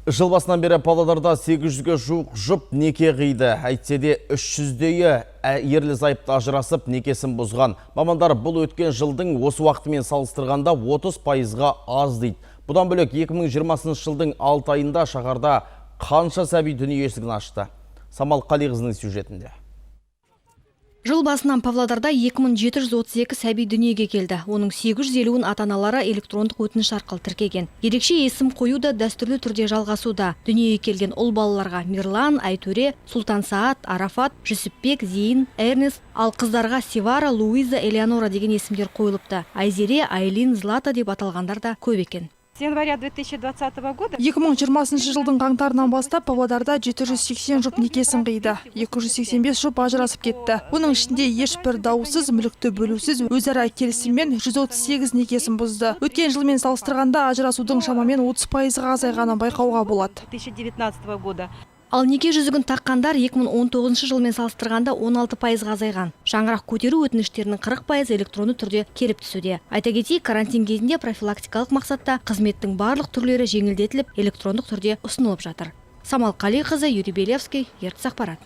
Жыл басынан бері Павлодарда 800-ге жуық жұп неке қиды. Әйтсе де 300-дейі ерлі зайыпты ажырасып некесін бұзған. Мамандар бұл өткен жылдың осы уақытымен салыстырғанда 30%-ға аз дейді. Бұдан бөлек 2020 жылдың 6 айында шаһарда қанша сәби дүние есігін ашты. Самал Қалиқызының сюжетінде. Жыл басынан Павлодарда 2732 сәби дүниеге келді. Оның 850-ін ата-аналары электрондық өтініш арқылы тіркеген. Ерекше есім қою да дәстүрлі түрде жалғасуда. Дүниеге келген ұл балаларға Мирлан, Айтөре, Султан Саат, Арафат, Жүсіпбек, Зейін, Эрнест, ал қыздарға Севара, Луиза, Элеонора деген есімдер қойылыпты. Айзере, Айлин, Злата деп аталғандар да көп екен. С января 2020 года 2020 жылдың қаңтарынан бастап Павлодарда 780 жұп некесін қиды. 285 жұп ажырасып кетті. Оның ішінде ешбір дауысыз, мүлікті бөлусіз, өзара келісіммен 138 некесін бұзды. Өткен жылмен салыстырғанда ажырасудың шамамен 30%-ға азайғанын байқауға болады. 2019 года. Ал неке жүзігін таққандар 2019 жылмен салыстырғанда 16%-ға азайған. Шаңырақ көтеру өтініштерінің 40% электронды түрде келіп түсуде. Айта кетейік, карантин кезінде профилактикалық мақсатта қызметтің барлық түрлері жеңілдетіліп, электрондық түрде ұсынылып жатыр. Самал Қалиқызы, Юрий Белевский, Ертіс ақпарат.